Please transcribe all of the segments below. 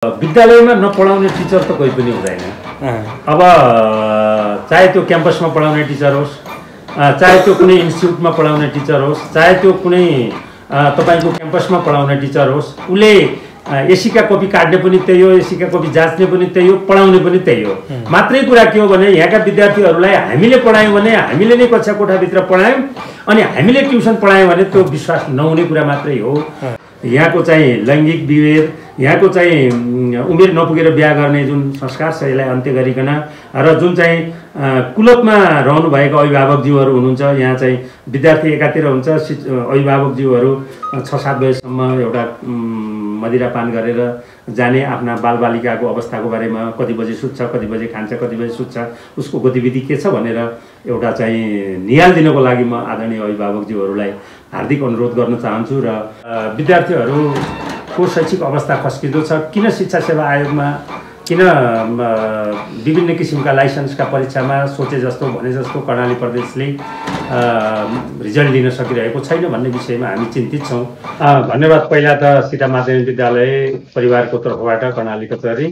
विद्यालयमा नपढाउने टिचर त कोही पनि हुँदैन। अब चाहे त्यो क्याम्पसमा पढाउने टिचर होस्, चाहे त्यो कुनै इन्स्टिट्युटमा पढाउने टिचर होस्, चाहे त्यो कुनै तपाईको क्याम्पसमा पढाउने टिचर होस्, उसले एसीका कपी काट्ने पनि त्यही हो, एसीका कपी जाँच्ने पनि त्यही हो, पढाउने पनि त्यही हो। मात्रै कुरा के हो भने यहाँका विद्यार्थीहरूलाई हामीले पढायौँ भने हामीले नै कक्षा कोठाभित्र पढायौँ अनि हामीले ट्युसन पढायौँ भने त्यो विश्वास नहुने कुरा मात्रै हो। यहाँको चाहिँ लैङ्गिक विभेद, यहाँको चाहिँ उमेर नपुगेर बिहा गर्ने जुन संस्कार छ यसलाई अन्त्य गरिकन र जुन चाहिँ कुलतमा रहनुभएका अभिभावकज्यूहरू हुनुहुन्छ, यहाँ चाहिँ विद्यार्थी एकातिर हुन्छ, अभिभावकज्यूहरू 6-7 बजेसम्म एउटा मदिरापान गरेर जाने, आफ्ना बालबालिकाको अवस्थाको बारेमा कति बजे सुत्छ, कति बजे खान्छ, कति बजे सुत्छ, उसको गतिविधि के छ भनेर एउटा चाहिँ निहाल दिनको लागि म आदरणीय अभिभावकज्यूहरूलाई हार्दिक अनुरोध गर्न चाहन्छु। र विद्यार्थीहरूको शैक्षिक अवस्था खस्किँदो छ, किन शिक्षा सेवा आयोगमा किन विभिन्न किसिमका लाइसेन्सका परीक्षामा सोचे जस्तो भने जस्तो कर्णाली प्रदेशले रिजल्ट दिन सकिरहेको छैन भन्ने विषयमा हामी चिन्तित छौँ। धन्यवाद पहिला त सीता माध्यमिक विद्यालय परिवारको तर्फबाट कर्णाली कचहरी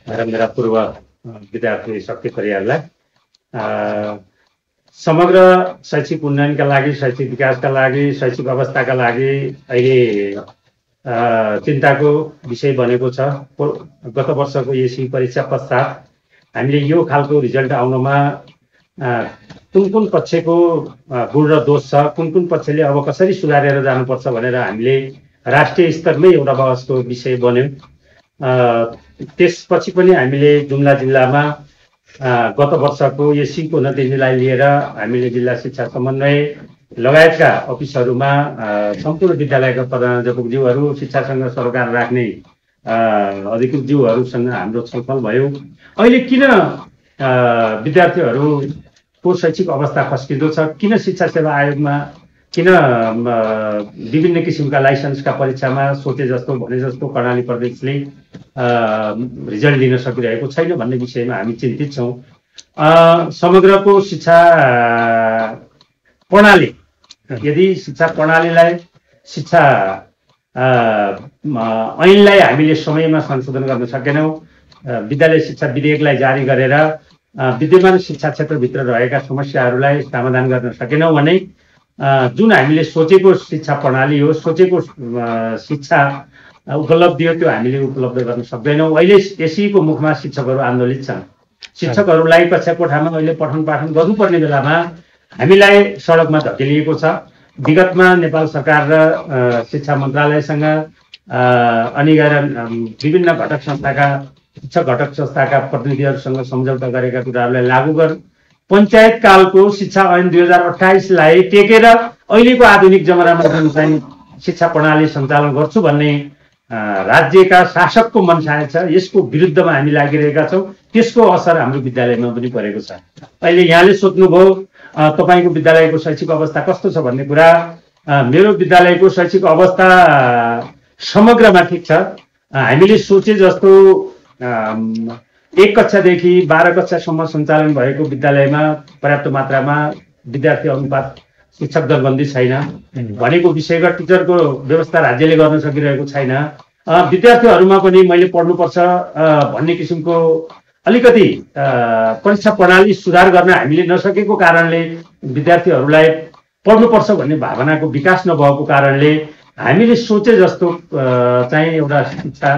र मेरा पूर्व विद्यार्थी शक्ति परिवारलाई समग्र शैक्षिक उन्नयनका लागि, शैक्षिक विकासका लागि, शैक्षिक अवस्थाका लागि अहिले चिन्ताको विषय बनेको छ। गत वर्षको एसी परीक्षा पश्चात हामीले यो खालको रिजल्ट आउनमा कुन कुन पक्षको गुण र दोष छ, कुन कुन पक्षले अब कसरी सुधारेर जानुपर्छ भनेर हामीले राष्ट्रिय स्तरमै एउटा बहसको विषय बन्यो। त्यसपछि पनि हामीले जुम्ला जिल्लामा गत वर्षको एसीको नतिजालाई लिएर हामीले जिल्ला शिक्षा समन्वय लगायतका अफिसहरूमा सम्पूर्ण विद्यालयका प्रधानाध्यापकज्यूहरू, शिक्षासँग सरोकार राख्ने अधिकृतज्यूहरूसँग हाम्रो छलफल भयो। अहिले किन विद्यार्थीहरूको शैक्षिक अवस्था खस्किँदो छ, किन शिक्षा सेवा आयोगमा किन विभिन्न किसिमका लाइसेन्सका परीक्षामा सोचे जस्तो भने जस्तो कर्णाली प्रदेशले रिजल्ट दिन सकिरहेको छैन भन्ने विषयमा हामी चिन्तित छौँ। समग्रको शिक्षा प्रणाली, यदि शिक्षा प्रणालीलाई, शिक्षा ऐनलाई हामीले समयमा संशोधन गर्न सकेनौँ, विद्यालय शिक्षा विधेयकलाई जारी गरेर विद्यमान शिक्षा क्षेत्रभित्र रहेका समस्याहरूलाई समाधान गर्न सकेनौँ भने जुन हामीले सोचेको शिक्षा प्रणाली हो, सोचेको शिक्षा उपलब्धि हो, त्यो हामीले उपलब्ध गर्न सक्दैनौँ। अहिले एसीको मुखमा शिक्षकहरू आन्दोलित छन्। शिक्षकहरूलाई कक्षा कोठामा अहिले पठन पाठन गर्नुपर्ने बेलामा हामीलाई सडकमा धकेलिएको छ। विगतमा नेपाल सरकार र शिक्षा मन्त्रालयसँग अनि गएर विभिन्न घटक संस्थाका, शिक्षक घटक संस्थाका प्रतिनिधिहरूसँग सम्झौता गरेका कुराहरूलाई लागू गर पञ्चायत कालको शिक्षा ऐन 2028लाई टेकेर अहिलेको आधुनिक जमानामा जुन चाहिँ शिक्षा प्रणाली सञ्चालन गर्छु भन्ने राज्यका शासकको मनसाय छ, यसको विरुद्धमा हामी लागिरहेका छौँ। त्यसको असर हाम्रो विद्यालयमा पनि परेको छ। अहिले यहाँले सोध्नुभयो तपाईँको विद्यालयको शैक्षिक अवस्था कस्तो छ भन्ने कुरा। मेरो विद्यालयको शैक्षिक अवस्था समग्रमा ठिक छ। हामीले सोचे जस्तो 1 कक्षादेखि 12 कक्षासम्म सञ्चालन भएको विद्यालयमा पर्याप्त मात्रामा विद्यार्थी अनुपात, शिक्षक दरबन्दी छैन भनेको विषयगत टिचरको व्यवस्था राज्यले गर्न सकिरहेको छैन। विद्यार्थीहरूमा पनि मैले पढ्नुपर्छ भन्ने किसिमको अलिकति परीक्षा प्रणाली सुधार गर्न हामीले नसकेको कारणले विद्यार्थीहरूलाई पढ्नुपर्छ भन्ने भावनाको विकास नभएको कारणले हामीले सोचे जस्तो चाहिँ एउटा शिक्षा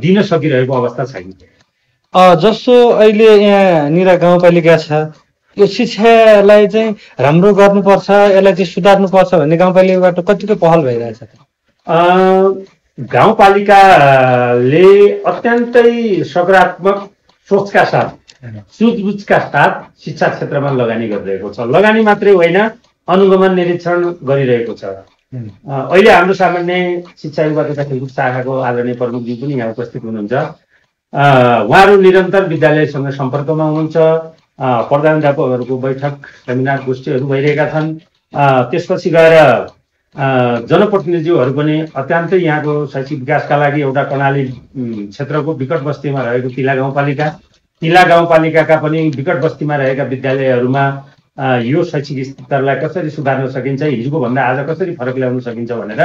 दिन सकिरहेको अवस्था छैन। जस्तो अहिले यहाँ निरा गाउँपालिका छ, यो शिक्षालाई चाहिँ राम्रो गर्नुपर्छ, यसलाई चाहिँ सुधार्नुपर्छ भन्ने गाउँपालिकाबाट कतिको पहल भइरहेछ? गाउँपालिकाले अत्यन्तै सकारात्मक सोचका साथ, सुझबुझका साथ शिक्षा क्षेत्रमा लगानी गरिरहेको छ। लगानी मात्रै होइन, अनुगमन निरीक्षण गरिरहेको छ। अहिले हाम्रो सामान्य शिक्षा युवा तथा खेलकुद शाखाको आदरणीय प्रमुखजी पनि यहाँ उपस्थित हुनुहुन्छ। उहाँहरू निरन्तर विद्यालयसँग सम्पर्कमा हुनुहुन्छ। प्रधानाध्यापकहरूको बैठक, सेमिनार, गोष्ठीहरू भइरहेका छन्। त्यसपछि गएर जनप्रतिनिधिहरू पनि अत्यन्तै यहाँको शैक्षिक विकासका लागि एउटा कर्णाली क्षेत्रको विकट बस्तीमा रहेको तिला गाउँपालिकाका पनि विकट बस्तीमा रहेका विद्यालयहरूमा यो शैक्षिक स्तरलाई कसरी सुधार्न सकिन्छ, हिजोको भन्दा आज कसरी फरक ल्याउन सकिन्छ भनेर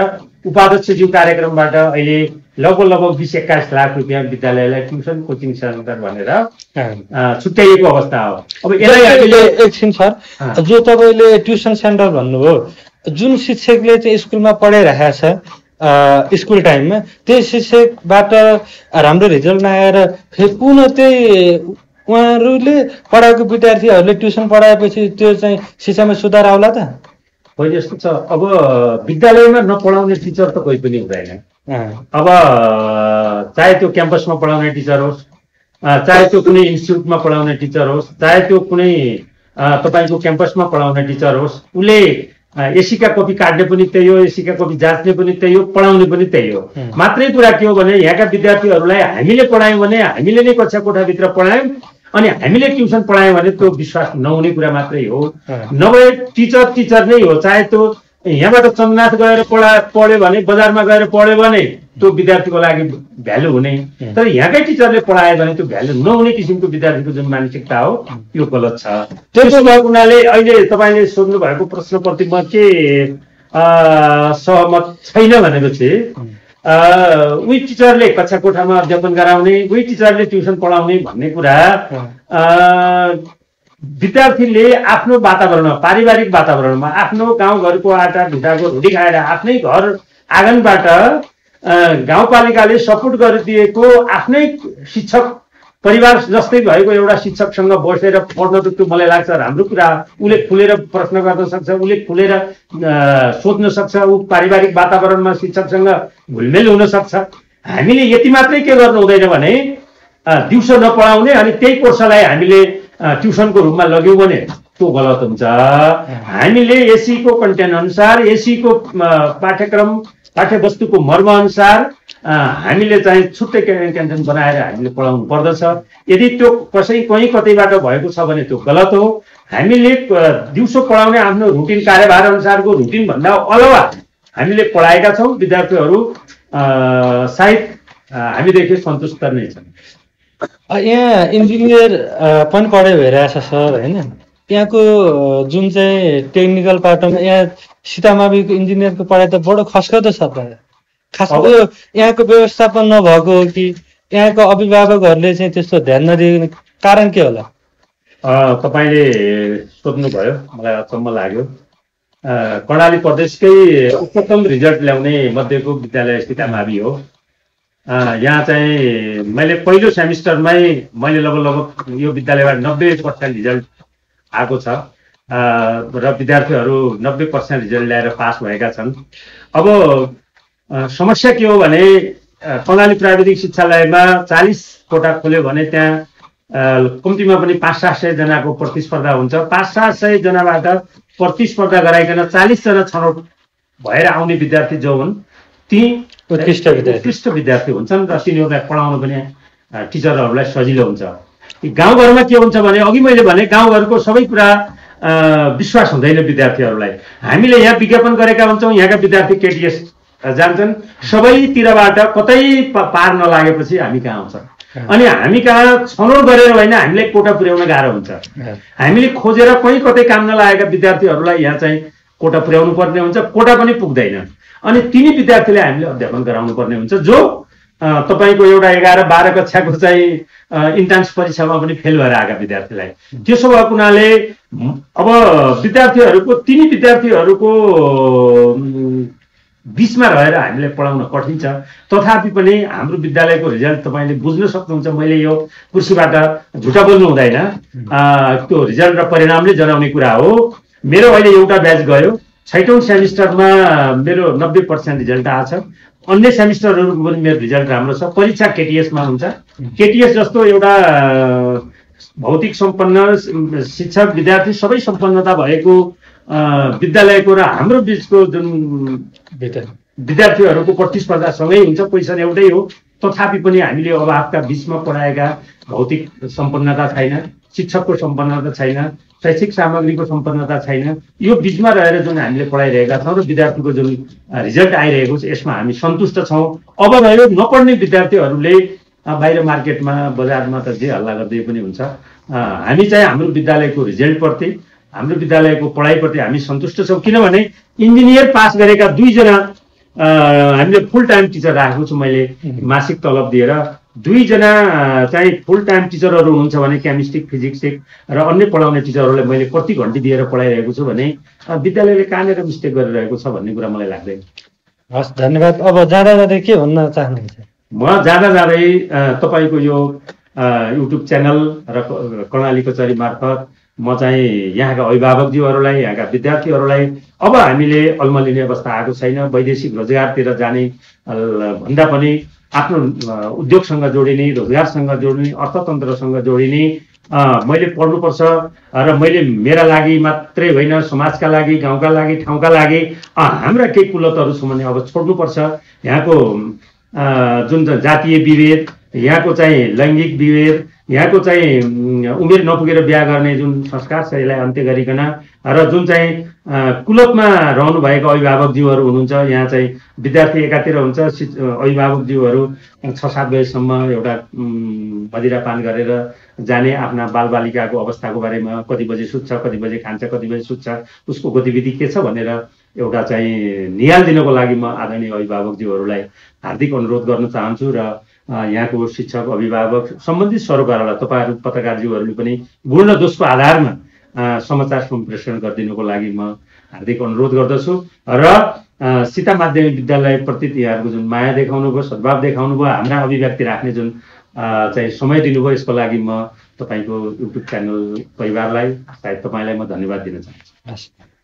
उपाध्यक्षज्यू कार्यक्रमबाट अहिले लगभग 20-21 लाख रुपियाँ विद्यालयलाई ट्युसन कोचिङ सेन्टर भनेर छुट्याइएको अवस्था हो। अब यसलाई एकछिन सर, जो तपाईँले ट्युसन सेन्टर भन्नुभयो, जुन शिक्षकले चाहिँ स्कुलमा पढाइरहेको छ स्कुल टाइममा, त्यही शिक्षकबाट राम्रो रिजल्ट नआएर फेरि पुनः त्यही उहाँहरूले पढाएको विद्यार्थीहरूले ट्युसन पढाएपछि त्यो चाहिँ शिक्षामा सुधार आउला त? होइन, यस्तो छ, अब विद्यालयमा नपढाउने टिचर त कोही पनि हुँदैन। अब चाहे त्यो क्याम्पसमा पढाउने टिचर होस्, चाहे त्यो कुनै इन्स्टिट्युटमा पढाउने टिचर होस्, चाहे त्यो कुनै तपाईँको क्याम्पसमा पढाउने टिचर होस्, उसले एसीका कपी काट्ने पनि त्यही हो, एसीका कपी जाँच्ने पनि त्यही हो, पढाउने पनि त्यही हो। मात्रै कुरा के हो भने यहाँका विद्यार्थीहरूलाई हामीले पढायौँ भने हामीले नै कक्षा कोठाभित्र पढायौँ अनि हामीले ट्युसन पढायौँ भने त्यो विश्वास नहुने कुरा मात्रै हो। नभए टिचर नै हो, चाहे त्यो यहाँबाट चन्द्रनाथ गएर पढ्यो भने, बजारमा गएर पढ्यो भने त्यो विद्यार्थीको लागि भ्यालु हुने, तर यहाँकै टिचरले पढायो भने त्यो भ्यालु नहुने किसिमको विद्यार्थीको जुन मानसिकता हो यो गलत छ। त्यसो भएको हुनाले अहिले तपाईँले सोध्नु भएको प्रश्नप्रति म के सहमत छैन भनेपछि उही टिचरले कक्षा कोठामा अध्यापन गराउने, उही टिचरले ट्युसन पढाउने भन्ने कुरा विद्यार्थीले आफ्नो वातावरणमा, पारिवारिक वातावरणमा, आफ्नो गाउँघरको आटा ढुटाको रोटी खाएर आफ्नै घर आँगनबाट गाउँपालिकाले सपोर्ट गरिदिएको आफ्नै शिक्षक परिवार जस्तै भएको एउटा शिक्षकसँग बसेर पढ्न त त्यो मलाई लाग्छ राम्रो कुरा। उसले खुलेर प्रश्न गर्न सक्छ, उसले खुलेर सोध्न सक्छ, ऊ पारिवारिक वातावरणमा शिक्षकसँग घुलमेल हुन सक्छ। हामीले यति मात्रै के गर्नु हुँदैन भने दिउँसो नपढाउने अनि त्यही कोर्सलाई हामीले ट्युसनको रूपमा लग्यौँ भने त्यो गलत हुन्छ। हामीले एसीको कन्टेन्ट अनुसार, एसीको पाठ्यक्रम पाठ्यवस्तुको मर्म अनुसार हामीले चाहिँ छुट्टै कन्टेन्ट बनाएर हामीले पढाउनु पर्दछ। यदि त्यो कहीँ कतैबाट भएको छ भने त्यो गलत हो। हामीले दिउँसो पढाउने आफ्नो रुटिन कार्यभार अनुसारको रुटिन भन्दा अलावा हामीले पढाएका छौँ। विद्यार्थीहरू सायद हामीदेखि सन्तुष्ट नै छन्। यहाँ इन्जिनियर पनि पढाइ भइरहेछ सर, होइन? यहाँको जुन चाहिँ टेक्निकल पाटोमा यहाँ सीतामाविको इन्जिनियरको पढाइ त बडो खस्कदो छ त। खास यहाँको व्यवस्थापन नभएको हो कि यहाँको अभिभावकहरूले चाहिँ त्यस्तो ध्यान नदिने कारण के होला? तपाईँले सोध्नुभयो, मलाई अचम्म लाग्यो। कर्णाली प्रदेशकै उच्चतम रिजल्ट ल्याउने मध्येको विद्यालय सीतामावि हो। यहाँ चाहिँ मैले पहिलो सेमिस्टरमै मैले लगभग यो विद्यालयबाट 90% रिजल्ट आएको छ र विद्यार्थीहरू 90% रिजल्ट ल्याएर पास भएका छन्। अब समस्या के हो भने कर्णाली प्राविधिक शिक्षालयमा 40 कोठा खोल्यो भने त्यहाँ कम्तीमा पनि 500-700 जनाको प्रतिस्पर्धा हुन्छ। 500-700 जनाबाट प्रतिस्पर्धा गराइकन 40 जना छनौट भएर आउने विद्यार्थी जो हुन् ती उत्कृष्ट विद्यार्थी हुन्छन् र तिनीहरूलाई पढाउन पनि टिचरहरूलाई सजिलो हुन्छ। गाउँघरमा के हुन्छ भने अघि मैले भने गाउँघरको सबै कुरा विश्वास हुँदैन विद्यार्थीहरूलाई। हामीले यहाँ विज्ञापन गरेका हुन्छौँ, यहाँका विद्यार्थी केटीएस जान्छन्, सबैतिरबाट कतै पार नलागेपछि हामी कहाँ आउँछ अनि हामी कहाँ छनौट गरेर होइन हामीलाई कोटा पुर्याउन गाह्रो हुन्छ। हामीले खोजेर कहीँ कतै काम नलागेका विद्यार्थीहरूलाई यहाँ चाहिँ कोटा पुर्याउनु पर्ने हुन्छ, कोटा पनि पुग्दैन अनि तिनी विद्यार्थीले हामीले अध्यापन गराउनु पर्ने हुन्छ जो तपाईँको एउटा 11-12 कक्षाको चाहिँ इन्ट्रान्स परीक्षामा पनि फेल भएर आएका विद्यार्थीलाई। त्यसो भएको हुनाले अब तिनी विद्यार्थीहरूको बिचमा रहेर हामीले पढाउन कठिन छ। तथापि पनि हाम्रो विद्यालयको रिजल्ट तपाईँले बुझ्न सक्नुहुन्छ। मैले यो कुर्सीबाट झुटा बोल्नु हुँदैन, त्यो रिजल्ट र परिणामले जनाउने कुरा हो। मेरो अहिले एउटा ब्याच गयो, 6औं सेमिस्टरमा मेरो 90% रिजल्ट आएको छ। अन्य सेमिस्टरहरूको पनि मेरो रिजल्ट राम्रो छ। परीक्षा केटीएसमा हुन्छ। केटीएस जस्तो एउटा भौतिक सम्पन्न शिक्षक विद्यार्थी सबै सम्पन्नता भएको विद्यालयको र हाम्रो बिचको जुन विद्यार्थीहरूको प्रतिस्पर्धासँगै हुन्छ। पोजिसन एउटै हो, तथापि पनि हामीले अभावका बिचमा पढाएका भौतिक सम्पन्नता छैन, शिक्षकको सम्पन्नता छैन, शैक्षिक सामग्रीको सम्पन्नता छैन। यो बिचमा रहेर जुन हामीले पढाइरहेका छौँ र विद्यार्थीको जुन रिजल्ट आइरहेको छ यसमा हामी सन्तुष्ट छौँ। अब रह्यो नपढ्ने विद्यार्थीहरूले बाहिर मार्केटमा बजारमा त जे हल्ला गर्दै पनि हुन्छ। हामी चाहिँ हाम्रो विद्यालयको रिजल्टप्रति हाम्रो विद्यालयको पढाइप्रति हामी सन्तुष्ट छौँ। किनभने इन्जिनियर पास गरेका 2 जना हामीले फुल टाइम टिचर राखेको छु मैले मासिक तलब दिएर। 2 जना चाहिँ फुल टाइम टिचरहरू हुनुहुन्छ भने केमिस्ट्री फिजिक्स र अन्य पढाउने टिचरहरूलाई मैले प्रति घन्टी दिएर पढाइरहेको छु भने विद्यालयले कहाँनिर मिस्टेक गरिरहेको छ भन्ने कुरा मलाई लाग्दैन। हस्, धन्यवाद। अब जाँदा जाँदै के भन्न चाहनुहुन्छ? म जाँदा जाँदै तपाईँको यो युट्युब च्यानल र कर्णाली कचहरी मार्फत म चाहिँ यहाँका अभिभावकज्यूहरूलाई, यहाँका विद्यार्थीहरूलाई, अब हामीले अल्मलिने अवस्था आएको छैन। वैदेशिक रोजगारतिर जाने भन्दा पनि आफ्नो उद्योगसँग जोडिने, रोजगारसँग जोडिने, अर्थतन्त्रसँग जोडिने मैले पढ्नुपर्छ र मैले मेरा लागि मात्रै होइन, समाजका लागि, गाउँका लागि, ठाउँका लागि हाम्रा केही कुलतहरू छौँ भने अब छोड्नुपर्छ। यहाँको जुन जातीय विभेद, यहाँको चाहिँ लैङ्गिक विभेद, यहाँको चाहिँ उमेर नपुगेर बिहा गर्ने जुन संस्कार छ यसलाई अन्त्य गरिकन र जुन चाहिँ कुलतमा रहनुभएका अभिभावकज्यूहरू हुनुहुन्छ, यहाँ चाहिँ विद्यार्थी एकातिर हुन्छ, अभिभावकज्यूहरू 6-7 बजेसम्म एउटा मदिरापान गरेर जाने, आफ्ना बालबालिकाको अवस्थाको बारेमा कति बजे सुत्छ, कति बजे खान्छ, कति बजे सुत्छ, उसको गतिविधि के छ भनेर एउटा चाहिँ निहाल दिनको लागि म आदरणीय अभिभावकज्यूहरूलाई हार्दिक अनुरोध गर्न चाहन्छु र यहाँको शिक्षक, अभिभावक, सम्बन्धित सरोकारलाई तपाईँहरू पत्रकारज्यूहरूले पनि पूर्ण दोषको आधारमा समाचार सम्प्रेषण गरिदिनुको लागि म हार्दिक अनुरोध गर्दछु र सीता माध्यमिक विद्यालयप्रति यहाँहरूको जुन माया देखाउनु भयो, सद्भाव देखाउनु भयो, हाम्रा अभिव्यक्ति राख्ने जुन चाहिँ समय दिनुभयो, यसको लागि म तपाईँको युट्युब च्यानल परिवारलाई, सायद तपाईँलाई म धन्यवाद दिन चाहन्छु।